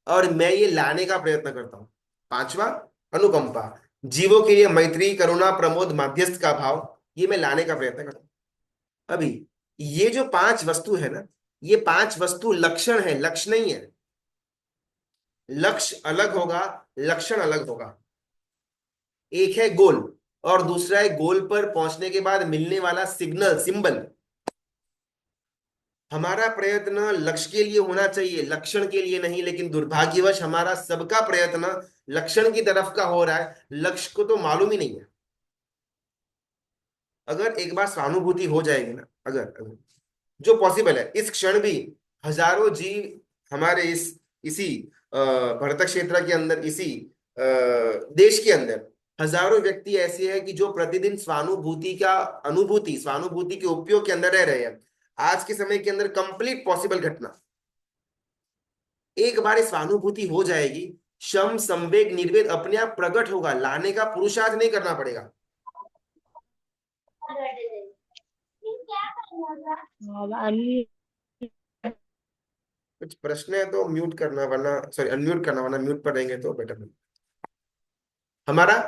और मैं ये लाने का प्रयत्न करता हूँ। पांचवा, अनुकंपा, जीवों के लिए मैत्री, करुणा, प्रमोद, माध्यस्थ का भाव, ये मैं लाने का प्रयत्न करता हूँ। अभी ये जो 5 वस्तु है ना, ये 5 वस्तु लक्षण है, लक्ष्य नहीं है। लक्ष्य अलग होगा, लक्षण अलग होगा। एक है गोल, और दूसरा है गोल पर पहुंचने के बाद मिलने वाला सिग्नल, सिंबल। हमारा प्रयत्न लक्ष्य के लिए होना चाहिए, लक्षण के लिए नहीं, लेकिन दुर्भाग्यवश हमारा सबका प्रयत्न लक्षण की तरफ का हो रहा है, लक्ष्य को तो मालूम ही नहीं है। अगर एक बार सहानुभूति हो जाएगी ना, अगर जो पॉसिबल है, इस क्षण भी हजारों जीव हमारे इसी भरतक क्षेत्र के अंदर, इसी देश के अंदर हजारों व्यक्ति ऐसे हैं कि जो प्रतिदिन स्वानुभूति का, अनुभूति, स्वानुभूति के उपयोग के अंदर रह रहे हैं। आज के समय के अंदर कंप्लीट पॉसिबल घटना, एक बार इस स्वानुभूति हो जाएगी, शम, संवेग, निर्वेद अपने आप प्रकट होगा, लाने का पुरुषार्थ नहीं करना पड़ेगा। कुछ प्रश्न है तो म्यूट करना, वरना सॉरी अनम्यूट करना, वरना म्यूट पर रहेंगे तो बेटर। हमारा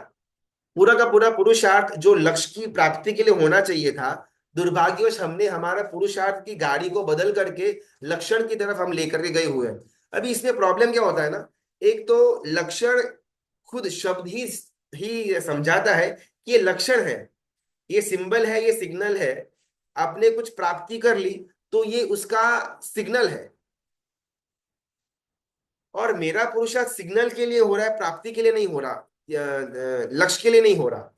पूरा का पूरा पुरुषार्थ जो लक्ष्य की प्राप्ति के लिए होना चाहिए था, दुर्भाग्यवश हमने हमारा पुरुषार्थ की गाड़ी को बदल करके लक्षण की तरफ हम लेकर के गए हुए हैं। अभी इसमें प्रॉब्लम क्या होता है ना, एक तो लक्षण खुद शब्द ही समझाता है कि ये लक्षण है, ये सिंबल है, ये सिग्नल है। आपने कुछ प्राप्ति कर ली तो ये उसका सिग्नल है, और मेरा पुरुषार्थ सिग्नल के लिए हो रहा है, प्राप्ति के लिए नहीं हो रहा, लक्ष्य के लिए नहीं हो रहा।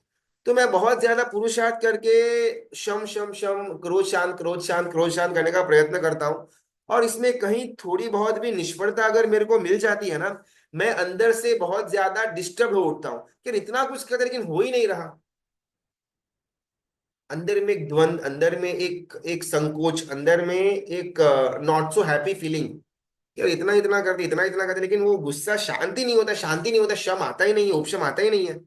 तो मैं बहुत ज्यादा पुरुषार्थ करके शम शम शम, क्रोध शांत, क्रोध शांत, क्रोध शांत करने का प्रयत्न करता हूँ। और इसमें कहीं थोड़ी बहुत भी निष्फलता अगर मेरे को मिल जाती है ना, मैं अंदर से बहुत ज्यादा डिस्टर्ब हो उठता हूँ कि इतना कुछ कर, लेकिन हो ही नहीं रहा। अंदर में एक द्वंद, अंदर में एक एक संकोच, अंदर में एक नॉट सो हैप्पी फीलिंग, यार इतना इतना करते, इतना इतना करते, लेकिन वो गुस्सा शांति नहीं होता, शांति नहीं होता, शम आता ही नहीं है, उपशम आता ही नहीं है।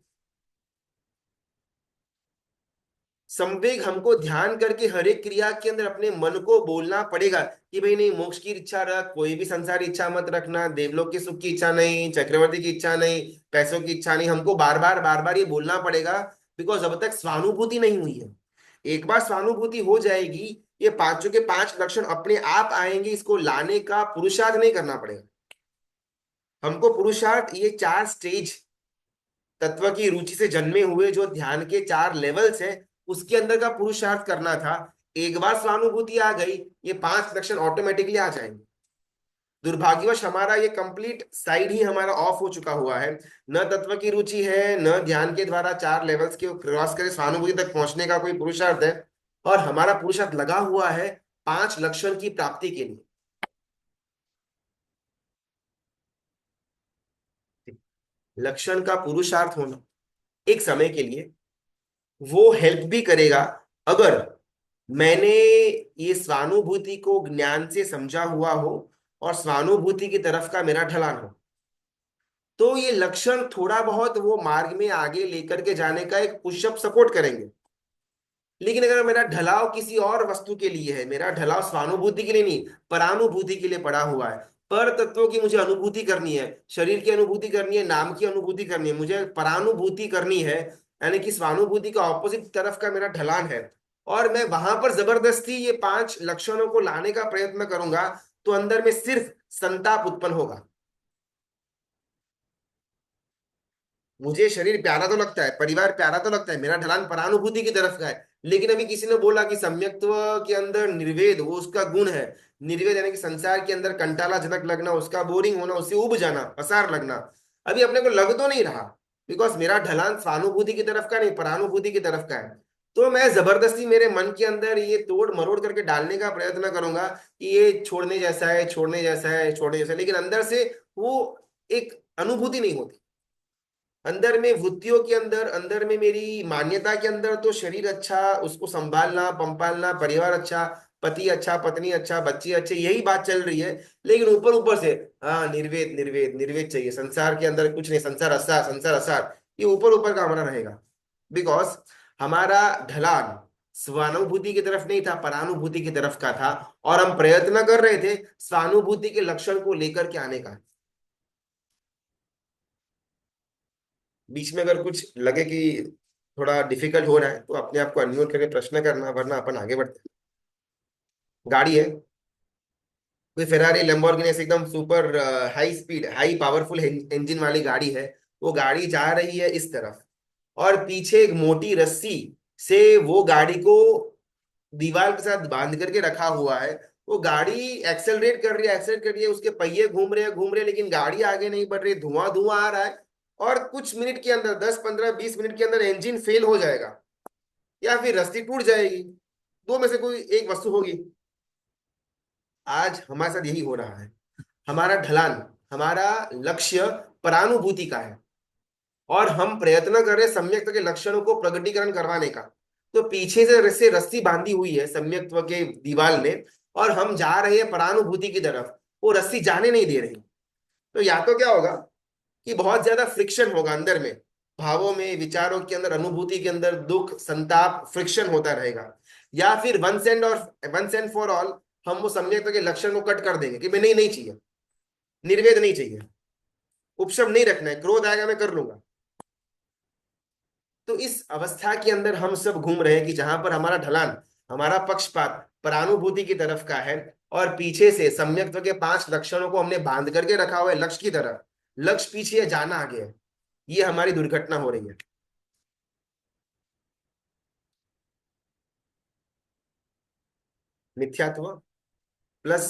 संवेग हमको ध्यान करके हर एक क्रिया के अंदर अपने मन को बोलना पड़ेगा कि भाई नहीं, मोक्ष की इच्छा रख, कोई भी संसार इच्छा मत रखना, देवलोक के सुख की इच्छा नहीं, चक्रवर्ती की इच्छा नहीं, पैसों की इच्छा नहीं। हमको बार बार ये बोलना पड़ेगा, बिकॉज अब तक स्वानुभूति नहीं हुई है। एक बार स्वानुभूति हो जाएगी, ये पांचों के पांच लक्षण अपने आप आएंगे। इसको लाने का पुरुषार्थ नहीं करना पड़ेगा हमको। पुरुषार्थ ये चार स्टेज, तत्व की रुचि से जन्मे हुए जो ध्यान के चार लेवल्स हैं, उसके अंदर का पुरुषार्थ करना था। एक बार स्वानुभूति आ गई, ये पांच लक्षण ऑटोमेटिकली आ जाएंगे। दुर्भाग्यवश हमारा ये कंप्लीट साइड ही हमारा ऑफ हो चुका हुआ है। न तत्व की रुचि है, न ध्यान के द्वारा चार लेवल्स के क्रॉस करे स्वानुभूति तक पहुंचने का कोई पुरुषार्थ है। और हमारा पुरुषार्थ लगा हुआ है पांच लक्षण की प्राप्ति के लिए। लक्षण का पुरुषार्थ होना एक समय के लिए वो हेल्प भी करेगा, अगर मैंने ये स्वानुभूति को ज्ञान से समझा हुआ हो और स्वानुभूति की तरफ का मेरा ढलान हो, तो ये लक्षण थोड़ा बहुत वो मार्ग में आगे लेकर के जाने का एक पुशअप सपोर्ट करेंगे। लेकिन अगर मेरा ढलाव किसी और वस्तु के लिए है, मेरा ढलाव स्वानुभूति के लिए नहीं, परानुभूति के लिए पड़ा हुआ है, पर तत्वों की मुझे अनुभूति करनी है, शरीर की अनुभूति करनी है, नाम की अनुभूति करनी है, मुझे परानुभूति करनी है, यानी कि स्वानुभूति का ऑपोजिट तरफ का मेरा ढलान है, और मैं वहां पर जबरदस्ती ये पांच लक्षणों को लाने का प्रयत्न करूंगा, तो अंदर में सिर्फ संताप उत्पन्न होगा। मुझे शरीर प्यारा तो लगता है, परिवार प्यारा तो लगता है, मेरा ढलान परानुभूति की तरफ का है, लेकिन अभी किसी ने बोला कि सम्यक्त्व के अंदर निर्वेद वो उसका गुण है। निर्वेद यानी कि संसार के अंदर कंटाला जनक लगना, उसका बोरिंग होना, उससे उब जाना, पसार लगना। अभी अपने को लग तो नहीं रहा, बिकॉज मेरा ढलान स्वानुभूति की तरफ का नहीं, परानुभूति की तरफ का है। तो मैं जबरदस्ती मेरे मन के अंदर ये तोड़ मरोड़ करके डालने का प्रयत्न करूंगा कि ये छोड़ने जैसा है, छोड़ने जैसा है, छोड़ने जैसा है, लेकिन अंदर से वो एक अनुभूति नहीं होती। अंदर में वृत्तियों के अंदर, अंदर में मेरी मान्यता के अंदर तो शरीर अच्छा, उसको संभालना पंपालना, परिवार अच्छा, पति अच्छा, पत्नी अच्छा, बच्चे अच्छे, यही बात चल रही है। लेकिन ऊपर ऊपर से हाँ, निर्वेद निर्वेद निर्वेद चाहिए, संसार के अंदर कुछ नहीं, संसार असार, संसार असार, ये ऊपर ऊपर का हमारा रहेगा। बिकॉज हमारा ढलान स्वानुभूति की तरफ नहीं था, परानुभूति की तरफ का था, और हम प्रयत्न कर रहे थे स्वानुभूति के लक्षण को लेकर के आने का। बीच में अगर कुछ लगे कि थोड़ा डिफिकल्ट हो रहा है, तो अपने आप को अनम्यूट करके प्रश्न करना, वरना अपन आगे बढ़ते हैं। गाड़ी है कोई फेरारी लैम्बोर्गिनी, ऐसे एकदम super high speed high powerful engine वाली गाड़ी है। वो गाड़ी जा रही है इस तरफ, और पीछे एक मोटी रस्सी से वो गाड़ी को दीवार के साथ बांध करके रखा हुआ है। वो गाड़ी एक्सेलरेट कर रही है, एक्सेलरेट कर रही है, उसके पहिए घूम रहे हैं, घूम रहे हैं, लेकिन गाड़ी आगे नहीं बढ़ रही, धुआं धुआं आ रहा है। और कुछ मिनट के अंदर, 10 15 20 मिनट के अंदर इंजन फेल हो जाएगा, या फिर रस्सी टूट जाएगी, दो में से कोई एक वस्तु होगी। आज हमारे साथ यही हो रहा है। हमारा ढलान, हमारा लक्ष्य परानुभूति का है, और हम प्रयत्न कर रहे हैं सम्यक्त्व के लक्षणों को प्रकटीकरण करवाने का। तो पीछे से रस्सी बांधी हुई है सम्यक्त्व के दीवाल में, और हम जा रहे हैं परानुभूति की तरफ, वो रस्सी जाने नहीं दे रही। तो या तो क्या होगा कि बहुत ज्यादा फ्रिक्शन होगा अंदर में, भावों में, विचारों के अंदर, अनुभूति के अंदर दुख संताप फ्रिक्शन होता रहेगा, या फिर वंस एंड फॉर ऑल हम वो सम्यक्त्व के लक्षण को कट कर देंगे कि मैं नहीं, नहीं चाहिए, निर्वेद नहीं चाहिए, उपशम नहीं रखना है, क्रोध आएगा मैं कर लूंगा। तो इस अवस्था के अंदर हम सब घूम रहे हैं कि जहां पर हमारा ढलान, हमारा पक्षपात परानुभूति की तरफ का है, और पीछे से सम्यक्त्व के पांच लक्षणों को हमने बांध करके रखा हुआ है लक्ष्य की तरफ। लक्ष्य पीछे है, जाना आगे है। ये हमारी दुर्घटना हो रही है। मिथ्यात्व प्लस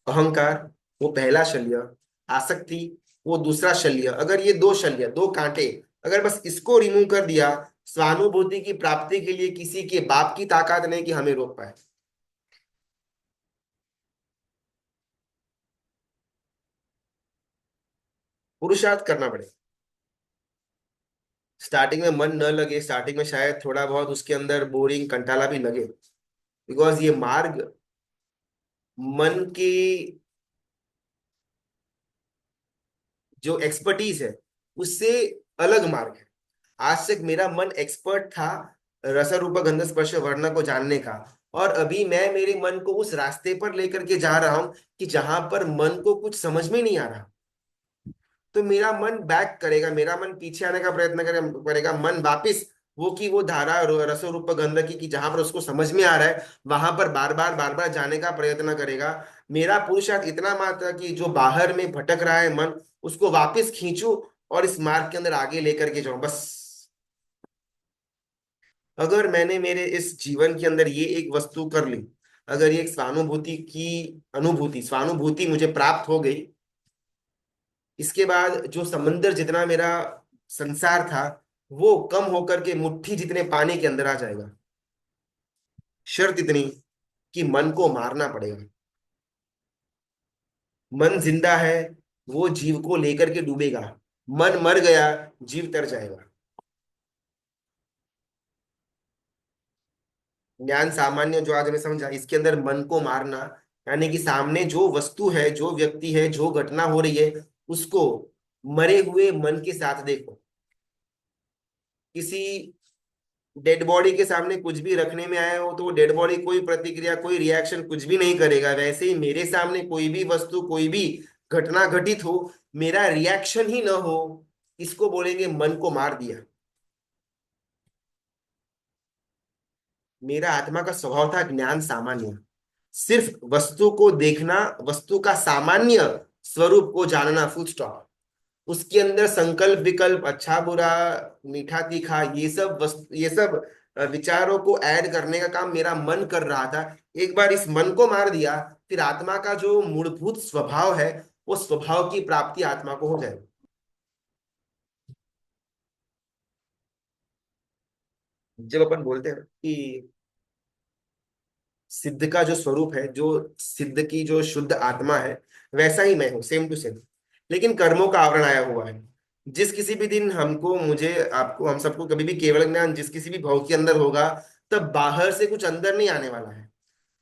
अहंकार, वो पहला शल्य। आसक्ति, वो दूसरा शल्य। अगर ये दो शल्य, दो कांटे, अगर बस इसको रिमूव कर दिया, स्वानुभूति की प्राप्ति के लिए किसी के बाप की ताकत नहीं कि हमें रोक पाए। पुरुषार्थ करना पड़ेगा। स्टार्टिंग में मन न लगे, स्टार्टिंग में शायद थोड़ा बहुत उसके अंदर बोरिंग कंटाला भी लगे, बिकॉज ये मार्ग मन की जो एक्सपर्टीज है उससे अलग मार्ग है। आज तक मेरा मन एक्सपर्ट था रस रूप गंध स्पर्श वर्ण को जानने का। और अभी मैं मेरे मन को उस रास्ते पर लेकर के जा रहा हूं कि जहां पर मन को कुछ समझ में नहीं आ रहा, तो मेरा मन बैक करेगा, मेरा मन पीछे आने का प्रयत्न करेगा, मन वापिस वो की वो धारा रस रूप गंध की जहां पर उसको समझ में आ रहा है वहां पर बार बार जाने का प्रयत्न करेगा। मेरा पुरुषार्थ इतना मात्र कि जो बाहर में भटक रहा है मन, उसको वापिस खींचू और इस मार्ग के अंदर आगे लेकर के जाऊं बस। अगर मैंने मेरे इस जीवन के अंदर ये एक वस्तु कर ली, अगर ये एक स्वानुभूति की अनुभूति स्वानुभूति मुझे प्राप्त हो गई, इसके बाद जो समंदर जितना मेरा संसार था वो कम होकर के मुट्ठी जितने पानी के अंदर आ जाएगा। शर्त इतनी कि मन को मारना पड़ेगा। मन जिंदा है, वो जीव को लेकर के डूबेगा। मन मर गया, जीव तर जाएगा। ज्ञान सामान्य जो आज हमें समझा, इसके अंदर मन को मारना यानी कि सामने जो वस्तु है, जो व्यक्ति है, जो घटना हो रही है, उसको मरे हुए मन के साथ देखो। किसी डेड बॉडी के सामने कुछ भी रखने में आए हो तो वो डेड बॉडी कोई प्रतिक्रिया, कोई रिएक्शन कुछ भी नहीं करेगा। वैसे ही मेरे सामने कोई भी वस्तु, कोई भी घटना घटित हो, मेरा रिएक्शन ही ना हो, इसको बोलेंगे मन को मार दिया। मेरा आत्मा का स्वभाव था ज्ञान सामान्य, सिर्फ वस्तु को देखना, वस्तु का सामान्य स्वरूप को जानना, फुल स्टॉप। उसके अंदर संकल्प विकल्प, अच्छा बुरा, मीठा तीखा, ये सब वस्तु, ये सब विचारों को ऐड करने का काम मेरा मन कर रहा था। एक बार इस मन को मार दिया, फिर आत्मा का जो मूलभूत स्वभाव है, वो स्वभाव की प्राप्ति आत्मा को हो जाएगी। जब अपन बोलते हैं कि सिद्ध का जो स्वरूप है, जो सिद्ध की जो शुद्ध आत्मा है, वैसा ही मैं हूं, सेम टू सेम, लेकिन कर्मों का आवरण आया हुआ है। जिस किसी भी दिन हमको, मुझे, आपको, हम सबको कभी भी केवल ज्ञान जिस किसी भी भाव के अंदर होगा, तब बाहर से कुछ अंदर नहीं आने वाला है।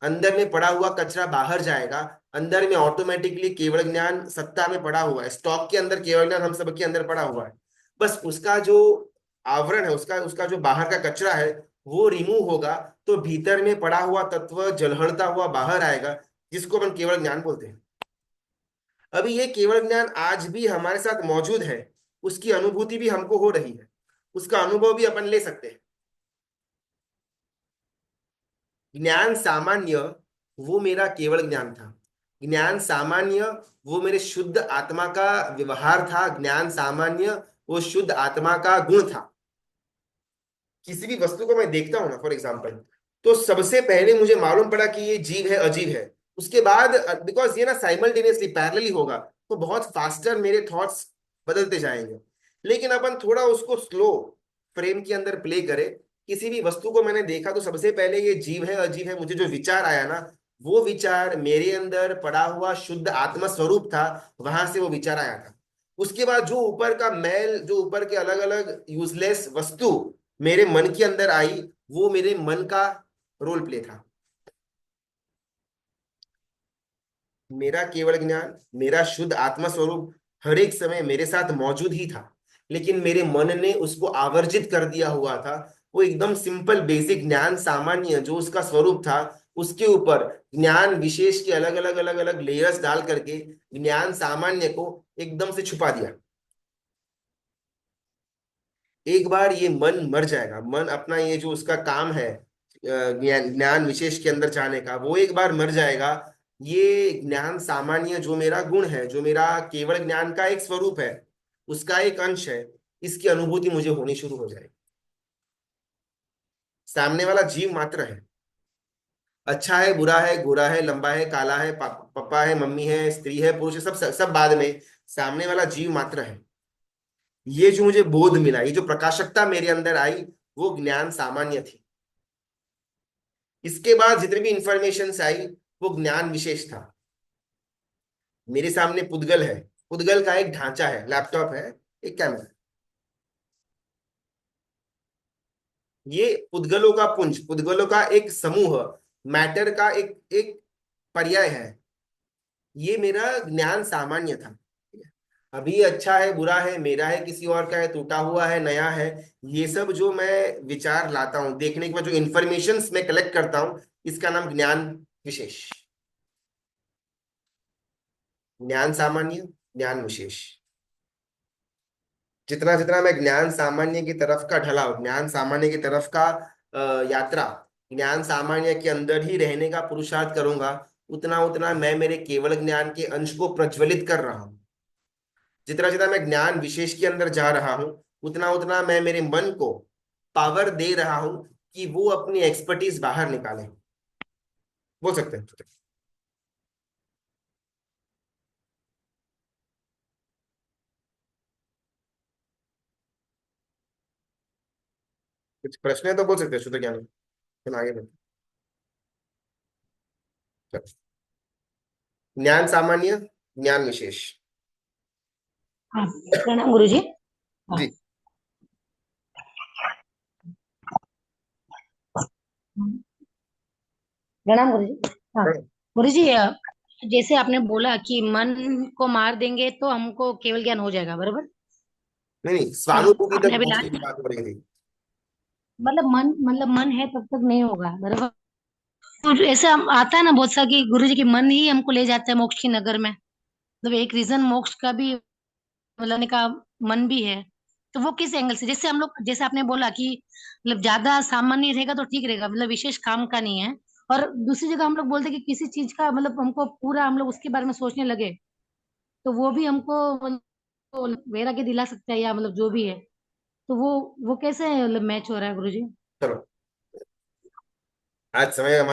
अंदर में पड़ा हुआ कचरा बाहर जाएगा। अंदर में ऑटोमेटिकली केवल ज्ञान सत्ता में पड़ा हुआ है, स्टॉक के अंदर केवल ज्ञान हम सबके अंदर पड़ा हुआ है। बस उसका जो आवरण है, उसका उसका जो बाहर का कचरा है, वो रिमूव होगा, तो भीतर में पड़ा हुआ तत्व जलहड़ता हुआ बाहर आएगा, जिसको अपन केवल ज्ञान बोलते हैं। अभी ये केवल ज्ञान आज भी हमारे साथ मौजूद है, उसकी अनुभूति भी हमको हो रही है, उसका अनुभव भी अपन ले सकते हैं। ज्ञान सामान्य वो मेरा केवल ज्ञान था। ज्ञान सामान्य वो मेरे शुद्ध आत्मा का व्यवहार था। ज्ञान सामान्य वो शुद्ध आत्मा का गुण था। किसी भी वस्तु को मैं देखता हूं ना, फॉर एग्जाम्पल, तो सबसे पहले मुझे मालूम पड़ा कि ये जीव है, अजीब है। उसके बाद, बिकॉज ये ना साइमल्टेनियसली पैरेलली होगा, तो बहुत फास्टर मेरे थॉट्स बदलते जाएंगे। लेकिन अपन थोड़ा उसको स्लो फ्रेम के अंदर प्ले करें। किसी भी वस्तु को मैंने देखा तो सबसे पहले ये जीव है, अजीब है, मुझे जो विचार आया ना, वो विचार मेरे अंदर पड़ा हुआ शुद्ध आत्मा स्वरूप था, वहां से वो विचार आया था। उसके बाद जो ऊपर का मैल, जो ऊपर के अलग अलग यूजलेस वस्तु मेरे मन के अंदर आई, वो मेरे मन का रोल प्ले था। मेरा केवल ज्ञान, मेरा शुद्ध आत्मा स्वरूप हर एक समय मेरे साथ मौजूद ही था, लेकिन मेरे मन ने उसको आवर्जित कर दिया हुआ था। वो एकदम सिंपल बेसिक ज्ञान सामान्य जो उसका स्वरूप था, उसके ऊपर ज्ञान विशेष के अलग अलग अलग अलग लेयर्स डाल करके ज्ञान सामान्य को एकदम से छुपा दिया। एक बार ये मन मर जाएगा, मन अपना ये जो उसका काम है ज्ञान ज्ञान विशेष के अंदर जाने का, वो एक बार मर जाएगा। ये ज्ञान सामान्य जो मेरा गुण है, जो मेरा केवल ज्ञान का एक स्वरूप है, उसका एक अंश है, इसकी अनुभूति मुझे होनी शुरू हो जाएगी। सामने वाला जीव मात्र है, अच्छा है, बुरा है, गोरा है, लंबा है, काला है, पापा है, मम्मी है, स्त्री है, पुरुष है, सब बाद में। सामने वाला जीव मात्र है। ये जो मुझे बोध मिला, ये जो प्रकाशकता मेरे अंदर आई, वो ज्ञान सामान्य थी। इसके बाद जितनी भी इंफॉर्मेशन आई, वो ज्ञान विशेष था। मेरे सामने पुद्गल है, पुद्गल का एक ढांचा है, लैपटॉप है, एक कैमरा। ये पुद्गलों का पुंज, पुद्गलों का एक समूह, मैटर का एक एक पर्याय है। ये मेरा ज्ञान सामान्य था। अभी अच्छा है, बुरा है, मेरा है, किसी और का है, टूटा हुआ है, नया है, ये सब जो मैं विचार लाता हूँ, देखने के बाद जो इंफॉर्मेशन मैं कलेक्ट करता हूँ, इसका नाम ज्ञान विशेष। ज्ञान सामान्य, ज्ञान विशेष। जितना जितना मैं ज्ञान सामान्य की तरफ का ढलाव, ज्ञान सामान्य की तरफ का यात्रा, ज्ञान सामान्य के अंदर ही रहने का पुरुषार्थ करूंगा, उतना उतना मैं मेरे केवल ज्ञान के अंश को प्रज्वलित कर रहा हूँ। जितना जितना मैं ज्ञान विशेष के अंदर जा रहा हूँ, उतना उतना मैं मेरे मन को पावर दे रहा हूँ कि वो अपनी एक्सपर्टीज बाहर निकाले। बोल सकते हैं। कुछ प्रश्न है तो बोल सकते हैं शुद्ध ज्ञान। फिर आगे बढ़ते हैं। ज्ञान सामान्य, ज्ञान विशेष। हाँ, प्रणाम गुरु जी। हाँ। जी। प्रणाम गुरु जी। हाँ। गुरु जी, जैसे आपने बोला कि मन को मार देंगे तो हमको केवल ज्ञान हो जाएगा, बराबर? नहीं नहीं, मतलब स्वानुभूति आपने तक अभी पहुंचने की लास्ट, बात हो रही थी। मतलब मन है तब तक नहीं होगा, बराबर? तो ऐसा आता है ना बहुत सा कि गुरु जी की मन ही हमको ले जाता है मोक्ष की नगर में। मतलब एक रीजन मोक्ष का भी मतलब का मन भी है। तो वो किस एंगल से, जैसे हम लोग, जैसे आपने बोला कि मतलब ज्यादा सामान्य रहेगा तो ठीक रहेगा, मतलब विशेष काम का नहीं है। और दूसरी जगह हम लोग बोलते हैं कि किसी चीज का मतलब हमको पूरा हम लोग उसके बारे में सोचने लगे तो वो भी हमको मतलब वैराग्य दिला सकता है, या मतलब जो भी है। तो वो कैसे मतलब मैच हो रहा है गुरु जी? चलो, आज समय